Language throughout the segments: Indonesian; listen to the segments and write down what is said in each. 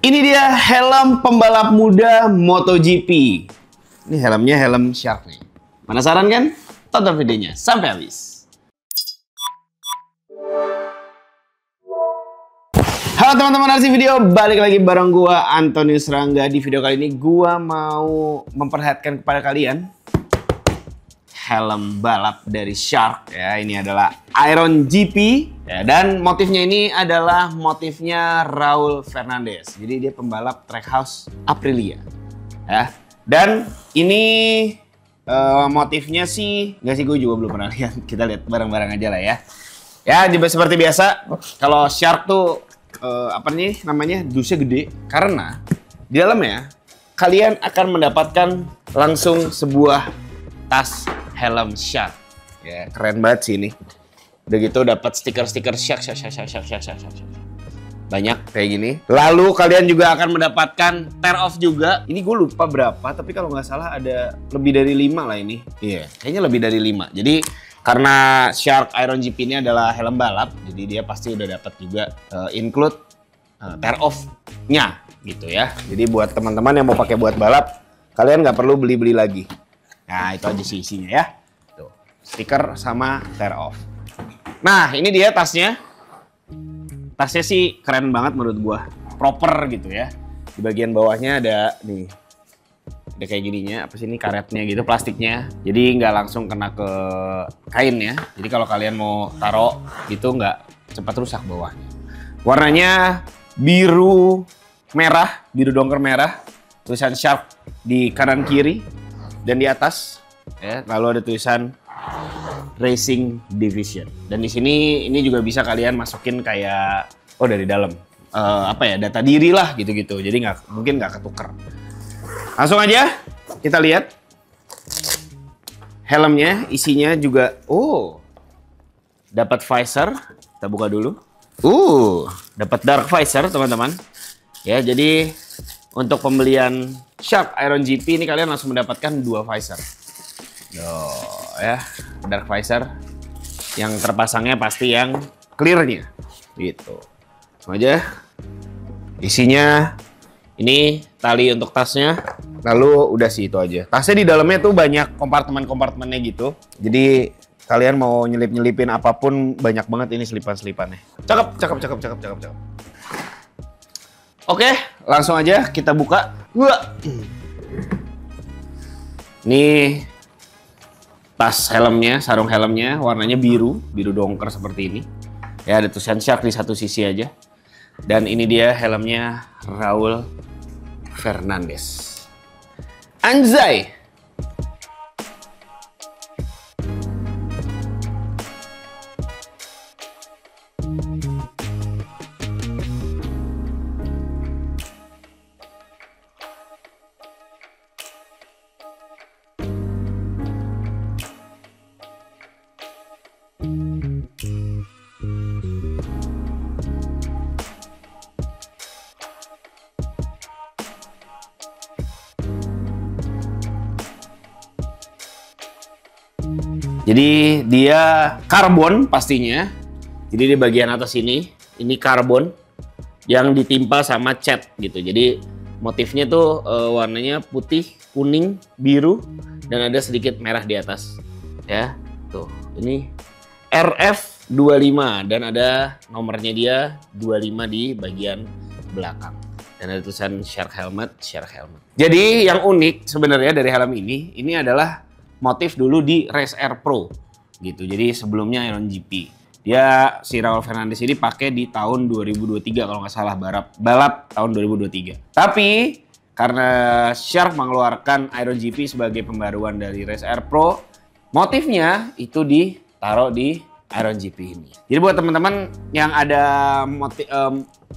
Ini dia helm pembalap muda MotoGP. Ini helmnya helm Shark nih. Penasaran kan? Tonton videonya sampai habis. Halo teman-teman arsi video, balik lagi bareng gua Antonius Rangga. Di video kali ini gua mau memperlihatkan kepada kalian helm balap dari Shark ya. Ini adalah Iron GP ya, dan motifnya ini adalah motifnya Raul Fernandez. Jadi dia pembalap Trackhouse Aprilia ya. Dan ini motifnya sih nggak sih, gue juga belum pernah lihat. Kita lihat bareng-bareng aja lah ya. Ya seperti biasa kalau Shark tuh apa nih namanya, dusnya gede karena di dalamnya kalian akan mendapatkan langsung sebuah tas helm Shark. Ya, keren banget sih ini. Udah gitu dapat stiker-stiker Shark. Banyak kayak gini. Lalu kalian juga akan mendapatkan tear off juga. Ini gue lupa berapa, tapi kalau nggak salah ada lebih dari 5 lah ini. Iya, kayaknya lebih dari 5. Jadi karena Shark Iron GP ini adalah helm balap, jadi dia pasti udah dapat juga include tear off-nya gitu ya. Jadi buat teman-teman yang mau pakai buat balap, kalian nggak perlu beli-beli lagi. Nah, itu aja sih isinya ya. Tuh, stiker sama tear off. Nah, ini dia tasnya. Tasnya sih keren banget menurut gua. Proper gitu ya. Di bagian bawahnya ada nih. Ada kayak gininya, apa sih ini, karetnya gitu, plastiknya. Jadi nggak langsung kena ke kain ya. Jadi kalau kalian mau taruh gitu nggak cepat rusak bawahnya. Warnanya biru merah, biru dongker merah. Tulisan Shark di kanan kiri. Dan di atas ya, lalu ada tulisan Racing Division. Dan di sini ini juga bisa kalian masukin kayak dari dalam apa ya, data diri lah gitu-gitu. Jadi mungkin nggak ketuker. Langsung aja kita lihat helmnya, isinya juga. Dapat visor. Kita buka dulu. Dapat dark visor teman-teman. Ya, jadi untuk pembelian Shark Iron GP ini kalian langsung mendapatkan 2 visor. Ya, dark visor. Yang terpasangnya pasti yang clear-nya. Gitu. Langsung aja. Isinya ini tali untuk tasnya. Lalu udah sih itu aja. Tasnya di dalamnya tuh banyak kompartemen-kompartemennya gitu. Jadi kalian mau nyelip-nyelipin apapun banyak banget ini selipan-selipannya. Cakep. Oke, langsung aja kita buka. Ini tas helmnya, sarung helmnya, warnanya biru dongker seperti ini. Ya, ada tulisan Shark di satu sisi aja. Dan ini dia helmnya Raul Fernandez. Anjay! Jadi dia karbon pastinya. Jadi di bagian atas ini karbon yang ditimpa sama cat gitu. Jadi motifnya tuh warnanya putih, kuning, biru, dan ada sedikit merah di atas. Ya, tuh. Ini RF25 dan ada nomornya dia 25 di bagian belakang. Dan ada tulisan Shark Helmet. Jadi yang unik sebenarnya dari helm ini adalah motif dulu di Race Air Pro gitu. Jadi sebelumnya Iron GP. Dia si Raul Fernandez ini pakai di tahun 2023 kalau nggak salah, balap tahun 2023. Tapi karena Shark mengeluarkan Iron GP sebagai pembaruan dari Race Air Pro, motifnya itu ditaruh di Iron GP ini. Jadi buat teman-teman yang ada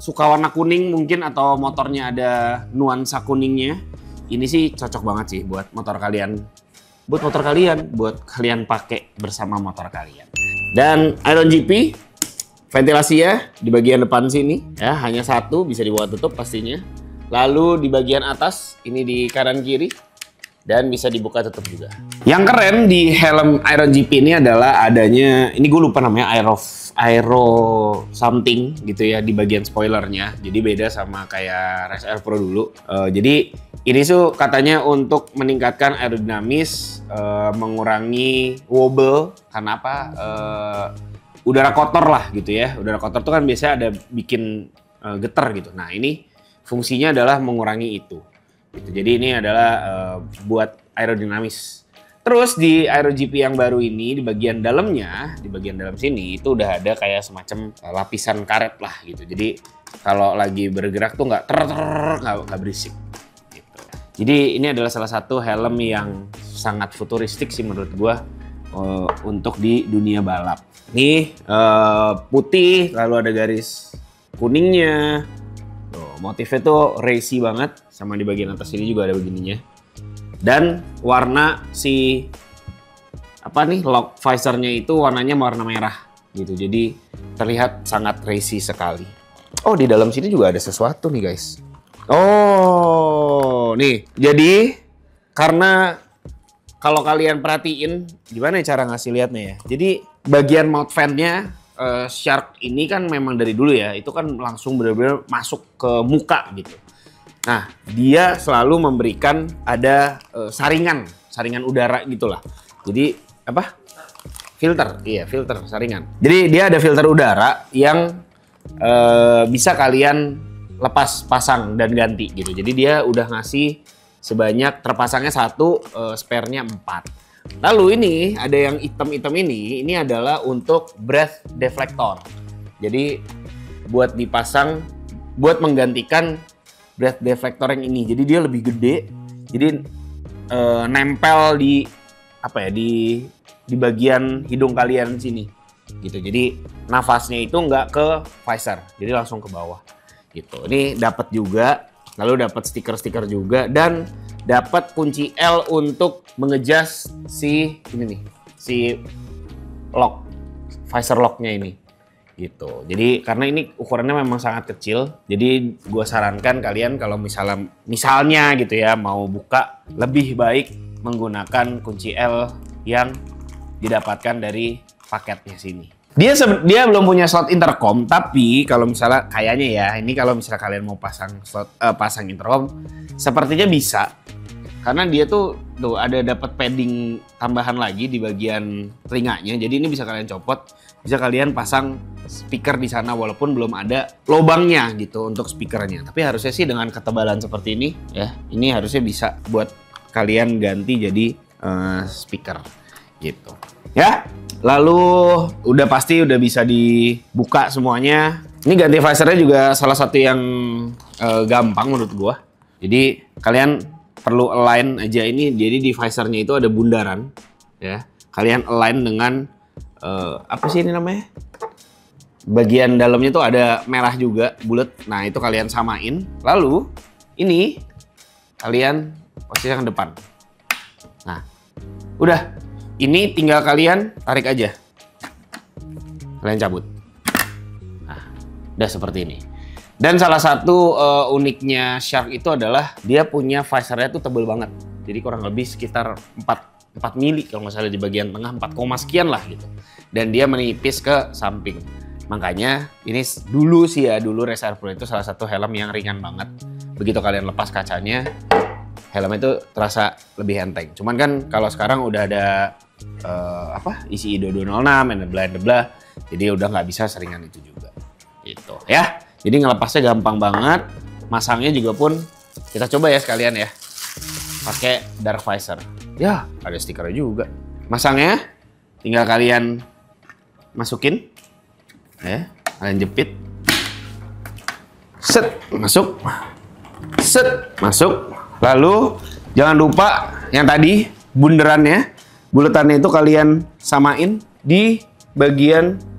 suka warna kuning mungkin, atau motornya ada nuansa kuningnya, ini sih cocok banget sih buat motor kalian. Buat kalian pakai bersama motor kalian. Dan Iron GP ventilasinya di bagian depan sini ya, hanya satu, bisa dibuka tutup pastinya. Lalu di bagian atas ini di kanan kiri dan bisa dibuka tutup juga. Yang keren di helm Iron GP ini adalah adanya, ini gue lupa namanya, Aero something gitu ya di bagian spoilernya. Jadi beda sama kayak Race Air Pro dulu. Jadi ini tuh katanya untuk meningkatkan aerodinamis, mengurangi wobble, karena apa? Udara kotor lah gitu ya. Udara kotor tuh kan biasanya ada bikin getar gitu. Nah ini fungsinya adalah mengurangi itu. Gitu. Jadi ini adalah buat aerodinamis. Terus di Aero GP yang baru ini di bagian dalamnya, di bagian dalam sini itu udah ada kayak semacam lapisan karet lah gitu. Jadi kalau lagi bergerak tuh nggak nggak berisik. Gitu. Jadi ini adalah salah satu helm yang sangat futuristik sih menurut gua untuk di dunia balap. Ini putih lalu ada garis kuningnya. Tuh, motifnya tuh racy banget, sama di bagian atas ini juga ada begininya. Dan warna si lock visornya itu warnanya warna merah gitu. Jadi terlihat sangat racy sekali. Oh, di dalam sini juga ada sesuatu nih guys. Oh, nih. Jadi karena kalau kalian perhatiin gimana cara ngasih lihatnya ya. Jadi bagian mount fan-nya Shark ini kan memang dari dulu ya, itu kan langsung benar-benar masuk ke muka gitu. Nah, dia selalu memberikan ada saringan udara gitulah. Jadi apa? Filter, iya filter saringan. Jadi dia ada filter udara yang bisa kalian lepas pasang dan ganti gitu. Jadi dia udah ngasih sebanyak terpasangnya 1, spare-nya 4. Lalu ini ada yang hitam-hitam ini adalah untuk breath deflector. Jadi buat dipasang, buat menggantikan breath deflector yang ini. Jadi dia lebih gede. Jadi nempel di di bagian hidung kalian sini. Gitu. Jadi nafasnya itu nggak ke visor. Jadi langsung ke bawah. Gitu. Ini dapat juga. Lalu dapat stiker-stiker juga dan dapat kunci L untuk mengejas si lock, visor locknya ini. Gitu. Jadi karena ini ukurannya memang sangat kecil, jadi gue sarankan kalian kalau misalnya gitu ya mau buka, lebih baik menggunakan kunci L yang didapatkan dari paketnya sini. Dia belum punya slot intercom, tapi kalau misalnya kayaknya ya, ini kalau misalnya kalian mau pasang intercom, sepertinya bisa. Karena dia tuh ada dapat padding tambahan lagi di bagian telinganya. Jadi ini bisa kalian copot, bisa kalian pasang speaker di sana walaupun belum ada lubangnya gitu untuk speakernya. Tapi harusnya sih dengan ketebalan seperti ini ya, ini harusnya bisa buat kalian ganti jadi speaker gitu. Ya, lalu udah pasti udah bisa dibuka semuanya. Ini ganti visornya juga salah satu yang gampang menurut gua. Jadi kalian perlu align aja ini, jadi di visornya itu ada bundaran ya. Kalian align dengan apa sih ini namanya? Bagian dalamnya tuh ada merah juga, bulat. Nah, itu kalian samain. Lalu ini kalian posisikan ke depan. Nah, udah. Ini tinggal kalian tarik aja. Kalian cabut. Nah, udah seperti ini. Dan salah satu uniknya Shark itu adalah dia punya visornya tuh tebel banget. Jadi kurang lebih sekitar 4 mili kalau nggak salah di bagian tengah, 4, sekian lah gitu. Dan dia menipis ke samping. Makanya ini dulu Race Air Pro itu salah satu helm yang ringan banget. Begitu kalian lepas kacanya, helm itu terasa lebih enteng. Cuman kan kalau sekarang udah ada ICI 2206, bla. Jadi udah nggak bisa seringan itu juga. Gitu ya. Jadi ngelepasnya gampang banget, masangnya juga pun kita coba ya sekalian ya, pakai dark visor. Ya, ada stikernya juga. Masangnya tinggal kalian masukin, ya, kalian jepit, set masuk. Lalu jangan lupa yang tadi bunderannya, buletannya itu kalian samain di bagian.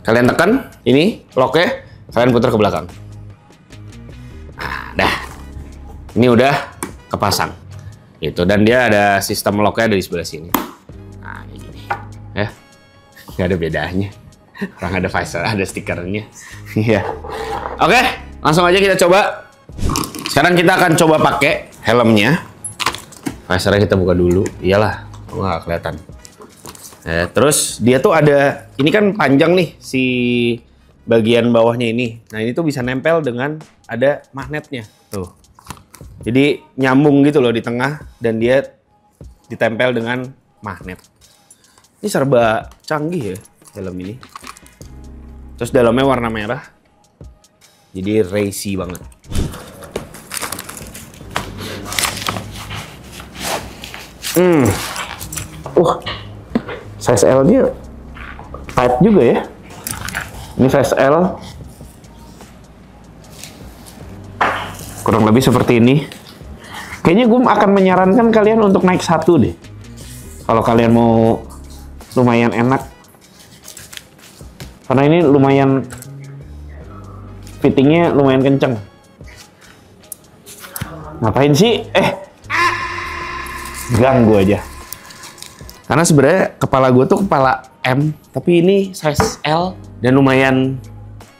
Kalian tekan, ini locknya, kalian putar ke belakang. Nah, dah. Ini udah kepasang. Gitu, dan dia ada sistem locknya dari sebelah sini. Nah, kayak gini. Ya, nggak ada bedanya. Orang ada visor, ada stikernya. Iya. Oke, langsung aja kita coba. Sekarang kita akan coba pakai helmnya. Visornya kita buka dulu. Iyalah, nggak kelihatan. Terus dia tuh ada, ini kan panjang nih si bagian bawahnya ini. Nah ini tuh bisa nempel dengan ada magnetnya tuh. Jadi nyambung gitu loh di tengah dan dia ditempel dengan magnet. Ini serba canggih ya helm ini. Terus dalamnya warna merah. Jadi racy banget. Size L-nya tight juga ya. Ini size L. Kurang lebih seperti ini. Kayaknya gue akan menyarankan kalian untuk naik satu deh. Kalau kalian mau lumayan enak. Karena ini lumayan fittingnya lumayan kenceng. Ngapain sih? Ganggu aja. Karena sebenarnya kepala gue tuh kepala M, tapi ini size L dan lumayan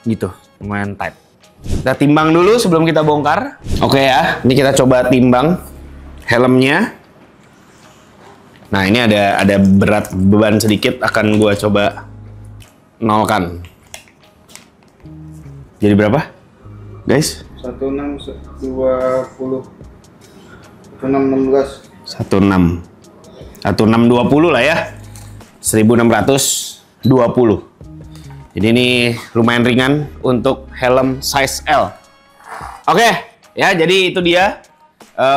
gitu, lumayan tight. Kita timbang dulu sebelum kita bongkar. Oke ya, ini kita coba timbang helmnya. Nah ini ada berat beban sedikit, akan gue coba nolkan. Jadi berapa, guys? 1620, 1620 lah ya, 1620. Jadi ini lumayan ringan untuk helm size L. Oke, ya jadi itu dia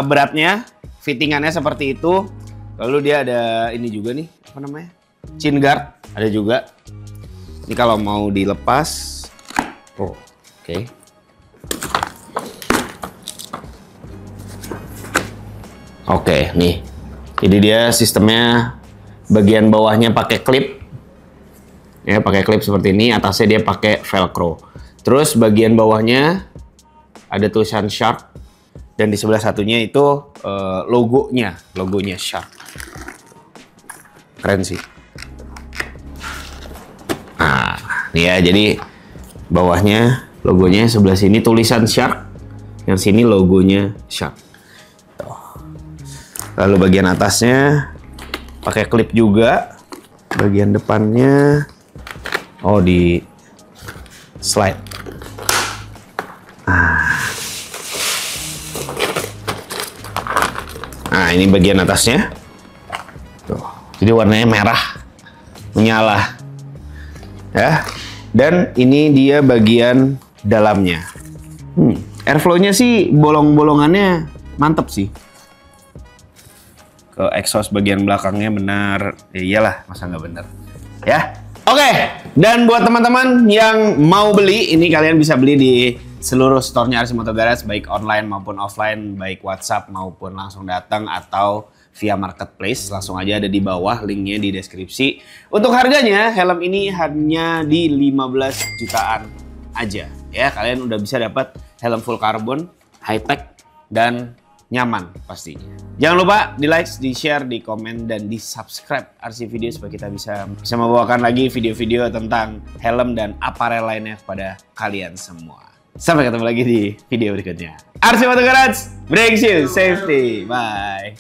beratnya, fittingannya seperti itu. Lalu dia ada ini juga nih, apa namanya? Chin guard ada juga. Ini kalau mau dilepas, oke. Oke, nih. Jadi dia sistemnya bagian bawahnya pakai klip. Ya, pakai klip seperti ini, atasnya dia pakai velcro. Terus bagian bawahnya ada tulisan Shark dan di sebelah satunya itu logonya Shark. Keren sih. Nah, nih ya, jadi bawahnya logonya, sebelah sini tulisan Shark, yang sini logonya Shark. Lalu bagian atasnya pakai klip juga, bagian depannya di slide. Nah ini bagian atasnya. Tuh. Jadi warnanya merah, menyala. Ya. Dan ini dia bagian dalamnya. Airflow-nya sih bolong-bolongannya mantep sih. Ke exhaust bagian belakangnya benar, ya iyalah, masa nggak bener ya. Oke, dan buat teman-teman yang mau beli, ini kalian bisa beli di seluruh store-nya RC Moto Garage, baik online maupun offline, baik WhatsApp maupun langsung datang atau via marketplace. Langsung aja ada di bawah, linknya di deskripsi. Untuk harganya, helm ini hanya di 15 jutaan aja ya. Kalian udah bisa dapat helm full carbon, high tech dan nyaman pastinya. Jangan lupa di like, di share, di komen, dan di subscribe RC Video supaya kita bisa membawakan lagi video-video tentang helm dan aparel lainnya kepada kalian semua. Sampai ketemu lagi di video berikutnya. RC Moto Garage brings you safety. Bye.